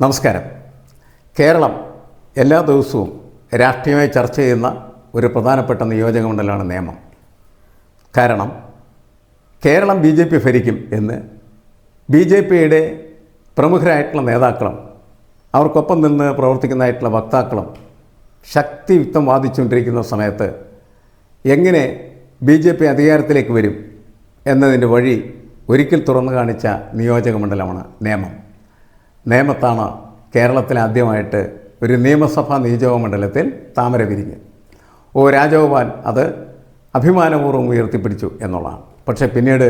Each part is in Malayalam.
നമസ്കാരം. കേരളം എല്ലാ ദിവസവും രാഷ്ട്രീയമായി ചർച്ച ചെയ്യുന്ന ഒരു പ്രധാനപ്പെട്ട നിയോജകമണ്ഡലമാണ് നേമം. കാരണം കേരളം BJP ഭരിക്കും എന്ന് BJPയുടെ പ്രമുഖരായിട്ടുള്ള നേതാക്കളും അവർക്കൊപ്പം നിന്ന് പ്രവർത്തിക്കുന്നതായിട്ടുള്ള വക്താക്കളും ശക്തിയുക്തം വാദിച്ചുകൊണ്ടിരിക്കുന്ന സമയത്ത് എങ്ങനെ BJP അധികാരത്തിലേക്ക് വരും എന്നതിൻ്റെ വഴി ഒരിക്കൽ തുറന്നു കാണിച്ച നിയോജകമണ്ഡലമാണ് നേമം. നേമത്താണ് കേരളത്തിൽ ആദ്യമായിട്ട് ഒരു നിയമസഭാ നിയോജകമണ്ഡലത്തിൽ താമര വിരിഞ്ഞ് രാജഗോപാൽ അത് അഭിമാനപൂർവ്വം ഉയർത്തിപ്പിടിച്ചു എന്നുള്ളതാണ്. പക്ഷേ പിന്നീട്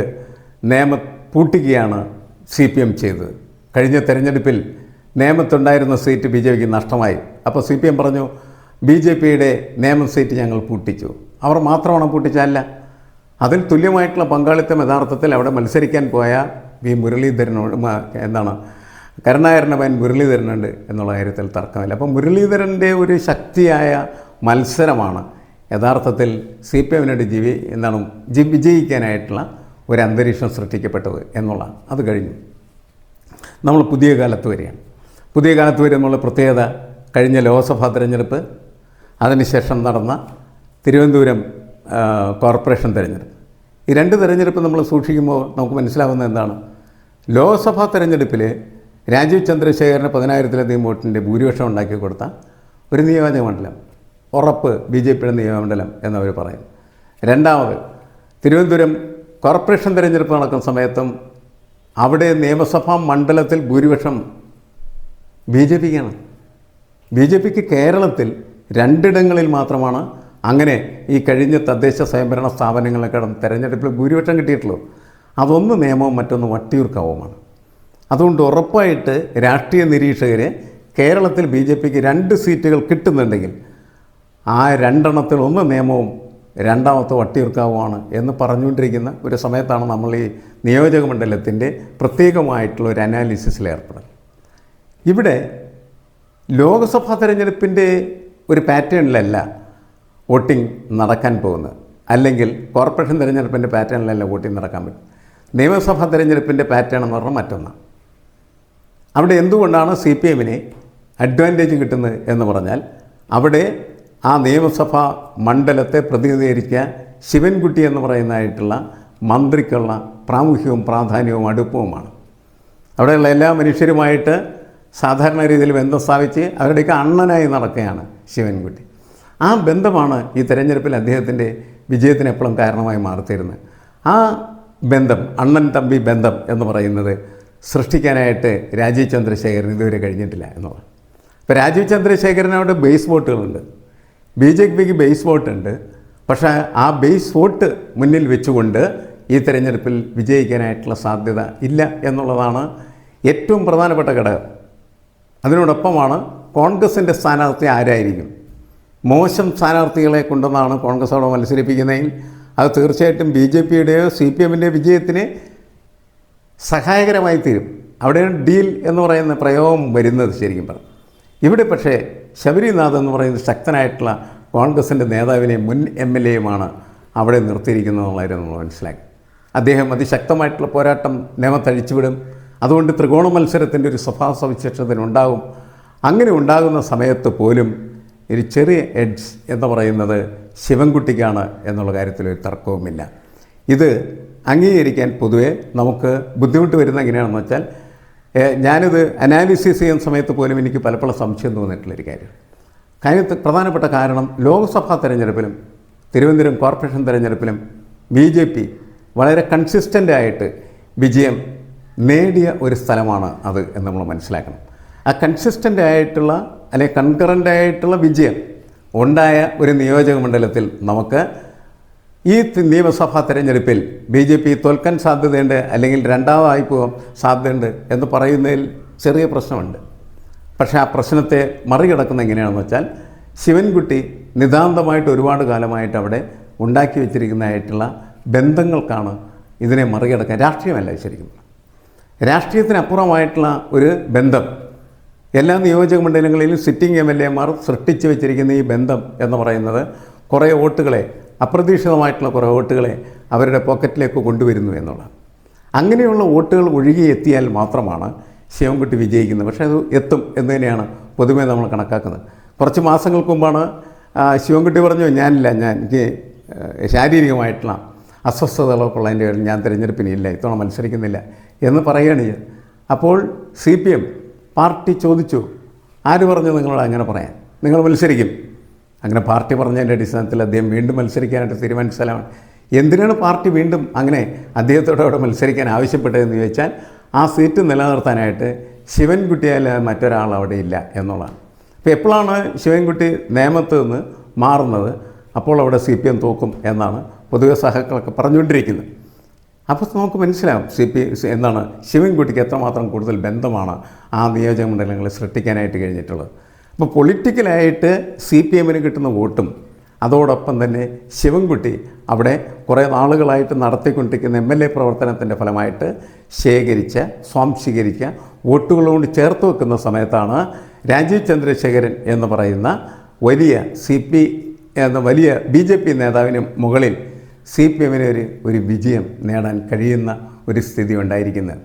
നേമം പൂട്ടിക്കുകയാണ് CPM ചെയ്തത്. കഴിഞ്ഞ തെരഞ്ഞെടുപ്പിൽ നേമത്തുണ്ടായിരുന്ന സീറ്റ് BJPക്ക് നഷ്ടമായി. അപ്പോൾ CPM പറഞ്ഞു BJPയുടെ നേമം സീറ്റ് ഞങ്ങൾ പൂട്ടിച്ചു. അവർ മാത്രമാണ് പൂട്ടിച്ചല്ല, അതിൽ തുല്യമായിട്ടുള്ള പങ്കാളിത്തം യഥാർത്ഥത്തിൽ അവിടെ മത്സരിക്കാൻ പോയ മുരളീധരനോട് കരുണാകരൻ്റെ മകൻ മുരളീധരനുണ്ട് എന്നുള്ള കാര്യത്തിൽ തർക്കമില്ല. അപ്പോൾ മുരളീധരൻ്റെ ഒരു ശക്തിയായ മത്സരമാണ് യഥാർത്ഥത്തിൽ CPMനോട് വിജയിക്കാനായിട്ടുള്ള ഒരു അന്തരീക്ഷം സൃഷ്ടിക്കപ്പെട്ടത് എന്നുള്ളതാണ്. അത് കഴിഞ്ഞു നമ്മൾ പുതിയ കാലത്ത് വരികയാണ്. പുതിയ കാലത്ത് വരുന്നുള്ള പ്രത്യേകത കഴിഞ്ഞ ലോക്സഭാ തെരഞ്ഞെടുപ്പ്, അതിനുശേഷം നടന്ന തിരുവനന്തപുരം കോർപ്പറേഷൻ തെരഞ്ഞെടുപ്പ്. ഈ രണ്ട് തെരഞ്ഞെടുപ്പ് നമ്മൾ സൂക്ഷിക്കുമ്പോൾ നമുക്ക് മനസ്സിലാവുന്നത് എന്താണ്? ലോക്സഭാ തെരഞ്ഞെടുപ്പിൽ രാജീവ് ചന്ദ്രശേഖരന് 10,000-ലധികം വോട്ടിൻ്റെ ഭൂരിപക്ഷം ഉണ്ടാക്കി കൊടുത്ത ഒരു നിയോജകമണ്ഡലം, ഉറപ്പ് BJPയുടെ നിയോജകമണ്ഡലം എന്നവർ പറയും. രണ്ടാമത് തിരുവനന്തപുരം കോർപ്പറേഷൻ തിരഞ്ഞെടുപ്പ് നടക്കുന്ന സമയത്തും അവിടെ നിയമസഭാ മണ്ഡലത്തിൽ ഭൂരിപക്ഷം BJPക്കാണ്. BJPക്ക് കേരളത്തിൽ 2 ഇടങ്ങളിൽ മാത്രമാണ് അങ്ങനെ ഈ കഴിഞ്ഞ തദ്ദേശ സ്വയംഭരണ സ്ഥാപനങ്ങളൊക്കെ തെരഞ്ഞെടുപ്പിൽ ഭൂരിപക്ഷം കിട്ടിയിട്ടുള്ളൂ. അതൊന്ന് നേമവും മറ്റൊന്ന് വട്ടിയൂർക്കാവുമാണ്. അതുകൊണ്ട് ഉറപ്പായിട്ട് രാഷ്ട്രീയ നിരീക്ഷകർ കേരളത്തിൽ BJPക്ക് 2 സീറ്റുകൾ കിട്ടുന്നുണ്ടെങ്കിൽ ആ 2 എണ്ണത്തിൽ ഒന്ന് നേമവും രണ്ടാമത്തെ വട്ടിയൂർക്കാവുമാണ് എന്ന് പറഞ്ഞുകൊണ്ടിരിക്കുന്ന ഒരു സമയത്താണ് നമ്മൾ ഈ നിയോജകമണ്ഡലത്തിൻ്റെ പ്രത്യേകമായിട്ടുള്ള ഒരു അനാലിസിസിൽ ഏർപ്പെടുന്നത്. ഇവിടെ ലോക്സഭാ തെരഞ്ഞെടുപ്പിൻ്റെ ഒരു പാറ്റേണിലല്ല വോട്ടിംഗ് നടക്കാൻ പോകുന്നത്, അല്ലെങ്കിൽ കോർപ്പറേഷൻ തിരഞ്ഞെടുപ്പിൻ്റെ പാറ്റേണിലല്ല വോട്ടിംഗ് നടക്കാൻ പറ്റും. നിയമസഭാ തിരഞ്ഞെടുപ്പിൻ്റെ പാറ്റേൺ എന്ന് പറഞ്ഞാൽ മറ്റൊന്നാണ്. അവിടെ എന്തുകൊണ്ടാണ് CPMന് അഡ്വാൻറ്റേജ് കിട്ടുന്നത് എന്ന് പറഞ്ഞാൽ അവിടെ ആ നിയമസഭാ മണ്ഡലത്തെ പ്രതിനിധീകരിക്കാൻ ശിവൻകുട്ടി എന്ന് പറയുന്നതായിട്ടുള്ള മന്ത്രിക്കുള്ള പ്രാമുഖ്യവും പ്രാധാന്യവും അടുപ്പവുമാണ്. അവിടെയുള്ള എല്ലാ മനുഷ്യരുമായിട്ട് സാധാരണ രീതിയിൽ ബന്ധം സ്ഥാപിച്ച് അവരുടെയൊക്കെ അണ്ണനായി നടക്കുകയാണ് ശിവൻകുട്ടി. ആ ബന്ധമാണ് ഈ തെരഞ്ഞെടുപ്പിൽ അദ്ദേഹത്തിൻ്റെ വിജയത്തിന് എപ്പോഴും കാരണമായി മാറിത്തീരുന്നത്. ആ ബന്ധം, അണ്ണൻ തമ്പി ബന്ധം എന്ന് പറയുന്നത് സൃഷ്ടിക്കാനായിട്ട് രാജീവ് ചന്ദ്രശേഖരൻ ഇതുവരെ കഴിഞ്ഞിട്ടില്ല എന്നുള്ളതാണ്. ഇപ്പോൾ രാജീവ് ചന്ദ്രശേഖരനോട് ബേസ് വോട്ടുകളുണ്ട്, BJPക്ക് ബേസ് വോട്ടുണ്ട്. പക്ഷേ ആ ബേസ് വോട്ട് മുന്നിൽ വെച്ചുകൊണ്ട് ഈ തെരഞ്ഞെടുപ്പിൽ വിജയിക്കാനായിട്ടുള്ള സാധ്യത ഇല്ല എന്നുള്ളതാണ് ഏറ്റവും പ്രധാനപ്പെട്ട ഘടകം. അതിനോടൊപ്പമാണ് കോൺഗ്രസിൻ്റെ സ്ഥാനാർത്ഥി ആരായിരിക്കും. മോശം സ്ഥാനാർത്ഥികളെ കൊണ്ടുവന്നാണ് കോൺഗ്രസ് അവിടെ മത്സരിപ്പിക്കുന്നതെങ്കിൽ അത് തീർച്ചയായിട്ടും BJPയുടെയോ CPMൻ്റെയോ വിജയത്തിന് സഹായകരമായി തീരും. അവിടെയാണ് ഡീൽ എന്ന് പറയുന്ന പ്രയോഗം വരുന്നത് ശരിക്കും പറഞ്ഞു. ഇവിടെ പക്ഷേ ശബരിനാഥ് എന്ന് പറയുന്ന ശക്തനായിട്ടുള്ള കോൺഗ്രസിൻ്റെ നേതാവിനെ മുൻ MLAയുമാണ് അവിടെ നിർത്തിയിരിക്കുന്നതെന്നുള്ളതായിരുന്നു നമ്മൾ മനസ്സിലാക്കി. അദ്ദേഹം അതിശക്തമായിട്ടുള്ള പോരാട്ടം നേമത്തഴിച്ചുവിടും. അതുകൊണ്ട് ത്രികോണ മത്സരത്തിൻ്റെ ഒരു സ്വഭാവ സവിശേഷതയുണ്ടാകും. അങ്ങനെ ഉണ്ടാകുന്ന സമയത്ത് പോലും ഒരു ചെറിയ എഡ്ജ് എന്ന് പറയുന്നത് ശിവൻകുട്ടിക്കാണ് എന്നുള്ള കാര്യത്തിൽ ഒരു തർക്കവുമില്ല. ഇത് അംഗീകരിക്കാൻ പൊതുവേ നമുക്ക് ബുദ്ധിമുട്ട് വരുന്ന എങ്ങനെയാണെന്ന് വെച്ചാൽ, ഞാനിത് അനാലിസിസ് ചെയ്യുന്ന സമയത്ത് പോലും എനിക്ക് പലപ്പോഴും സംശയം തോന്നിയിട്ടുള്ളൊരു കാര്യത്തിൽ പ്രധാനപ്പെട്ട കാരണം ലോക്സഭാ തെരഞ്ഞെടുപ്പിലും തിരുവനന്തപുരം കോർപ്പറേഷൻ തെരഞ്ഞെടുപ്പിലും BJP വളരെ കൺസിസ്റ്റൻ്റായിട്ട് വിജയം നേടിയ ഒരു സ്ഥലമാണ് അത് എന്ന് നമ്മൾ മനസ്സിലാക്കണം. ആ കൺസിസ്റ്റൻ്റ് ആയിട്ടുള്ള അല്ലെങ്കിൽ കൺകറൻ്റായിട്ടുള്ള വിജയം ഉണ്ടായ ഒരു നിയോജകമണ്ഡലത്തിൽ നമുക്ക് ഈ നിയമസഭാ തെരഞ്ഞെടുപ്പിൽ BJP തോൽക്കാൻ സാധ്യതയുണ്ട്, അല്ലെങ്കിൽ രണ്ടാമതായി പോകാൻ സാധ്യതയുണ്ട് എന്ന് പറയുന്നതിൽ ചെറിയ പ്രശ്നമുണ്ട്. പക്ഷേ ആ പ്രശ്നത്തെ മറികടക്കുന്ന എങ്ങനെയാണെന്ന് വെച്ചാൽ, ശിവൻകുട്ടി നിതാന്തമായിട്ട് ഒരുപാട് കാലമായിട്ട് അവിടെ ഉണ്ടാക്കി വെച്ചിരിക്കുന്നതായിട്ടുള്ള ബന്ധങ്ങൾക്കാണ് ഇതിനെ മറികടക്കാൻ. രാഷ്ട്രീയമല്ല ശരിക്കും, രാഷ്ട്രീയത്തിനപ്പുറമായിട്ടുള്ള ഒരു ബന്ധം എല്ലാ നിയോജകമണ്ഡലങ്ങളിലും സിറ്റിംഗ് MLAമാർ സൃഷ്ടിച്ചു വെച്ചിരിക്കുന്ന ഈ ബന്ധം എന്ന് പറയുന്നത് കുറേ വോട്ടുകളെ, അപ്രതീക്ഷിതമായിട്ടുള്ള കുറേ വോട്ടുകളെ അവരുടെ പോക്കറ്റിലേക്ക് കൊണ്ടുവരുന്നു എന്നുള്ളത്. അങ്ങനെയുള്ള വോട്ടുകൾ ഒഴുകിയെത്തിയാൽ മാത്രമാണ് ശിവൻകുട്ടി വിജയിക്കുന്നത്. പക്ഷേ അത് എത്തും എന്ന് തന്നെയാണ് പൊതുവെ നമ്മൾ കണക്കാക്കുന്നത്. കുറച്ച് മാസങ്ങൾക്ക് മുമ്പാണ് ശിവൻകുട്ടി പറഞ്ഞു, എനിക്ക് ശാരീരികമായിട്ടുള്ള അസ്വസ്ഥതകളൊക്കെ ഉള്ളതിൻ്റെ പേരിൽ ഞാൻ തിരഞ്ഞെടുപ്പിനില്ല, ഇത്തവണ മത്സരിക്കുന്നില്ല എന്ന് പറയുകയാണ് ചെയ്തത്. അപ്പോൾ CPM പാർട്ടി ചോദിച്ചു, ആര് പറഞ്ഞു നിങ്ങളോട് അങ്ങനെ പറയാൻ, നിങ്ങൾ മത്സരിക്കും? അങ്ങനെ പാർട്ടി പറഞ്ഞതിൻ്റെ അടിസ്ഥാനത്തിൽ അദ്ദേഹം വീണ്ടും മത്സരിക്കാനായിട്ട് തീരുമാനിച്ച സ്ഥലമാണ്. എന്തിനാണ് പാർട്ടി വീണ്ടും അങ്ങനെ അദ്ദേഹത്തോട് അവിടെ മത്സരിക്കാൻ ആവശ്യപ്പെട്ടതെന്ന് ചോദിച്ചാൽ, ആ സീറ്റ് നിലനിർത്താനായിട്ട് ശിവൻകുട്ടിയാൽ മറ്റൊരാൾ അവിടെ ഇല്ല എന്നുള്ളതാണ്. അപ്പോൾ എപ്പോഴാണ് ശിവൻകുട്ടി നേമത്ത് നിന്ന് മാറുന്നത്, അപ്പോൾ അവിടെ CPM തോക്കും എന്നാണ് പൊതുവെ സഹാക്കളൊക്കെ പറഞ്ഞുകൊണ്ടിരിക്കുന്നത്. അപ്പോൾ നമുക്ക് മനസ്സിലാവും എന്താണ് ശിവൻകുട്ടിക്ക് എത്രമാത്രം കൂടുതൽ ബന്ധമാണ് ആ നിയോജക മണ്ഡലങ്ങളെ സൃഷ്ടിക്കാനായിട്ട് കഴിഞ്ഞിട്ടുള്ളത്. അപ്പോൾ പൊളിറ്റിക്കലായിട്ട് CPMന് കിട്ടുന്ന വോട്ടും അതോടൊപ്പം തന്നെ ശിവൻകുട്ടി അവിടെ കുറേ നാളുകളായിട്ട് നടത്തിക്കൊണ്ടിരിക്കുന്ന MLA പ്രവർത്തനത്തിൻ്റെ ഫലമായിട്ട് സ്വാംശീകരിച്ച വോട്ടുകളോട് ചേർത്ത് വെക്കുന്ന സമയത്താണ് രാജീവ് ചന്ദ്രശേഖരൻ എന്ന് പറയുന്ന വലിയ BJP നേതാവിന് മുകളിൽ CPMന് ഒരു വിജയം നേടാൻ കഴിയുന്ന ഒരു സ്ഥിതി ഉണ്ടായിരിക്കുന്നത്.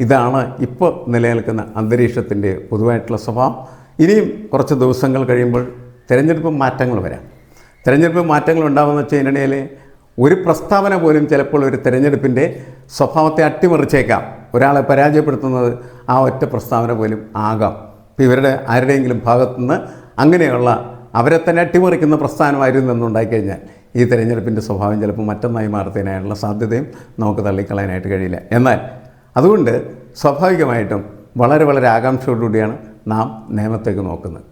ഇതാണ് ഇപ്പോൾ നിലനിൽക്കുന്ന അന്തരീക്ഷത്തിൻ്റെ പൊതുവായിട്ടുള്ള സ്വഭാവം. ഇനിയും കുറച്ച് ദിവസങ്ങൾ കഴിയുമ്പോൾ തിരഞ്ഞെടുപ്പ് മാറ്റങ്ങൾ വരാം. തിരഞ്ഞെടുപ്പ് മാറ്റങ്ങൾ ഉണ്ടാകുമെന്ന് വെച്ചാൽ ഇതിനിടയിൽ ഒരു പ്രസ്താവന പോലും ചിലപ്പോൾ ഒരു തിരഞ്ഞെടുപ്പിൻ്റെ സ്വഭാവത്തെ അട്ടിമറിച്ചേക്കാം. ഒരാളെ പരാജയപ്പെടുത്തുന്നത് ആ ഒറ്റ പ്രസ്താവന പോലും ആകാം. ഇപ്പോൾ ഇവരുടെ ആരുടെയെങ്കിലും ഭാഗത്തുനിന്ന് അങ്ങനെയുള്ള അവരെ തന്നെ അട്ടിമറിക്കുന്ന പ്രസ്ഥാനമായിരുന്നു എന്നുണ്ടായിക്കഴിഞ്ഞാൽ ഈ തിരഞ്ഞെടുപ്പിൻ്റെ സ്വഭാവം ചിലപ്പോൾ മറ്റൊന്നായി മാറുന്നതിനായുള്ള സാധ്യതയും നമുക്ക് തള്ളിക്കളയാനായിട്ട് കഴിയില്ല. എന്നാൽ അതുകൊണ്ട് സ്വാഭാവികമായിട്ടും വളരെ വളരെ ആകാംക്ഷയോടുകൂടിയാണ് നാം നേമത്തേക്ക് നോക്കുന്നത്.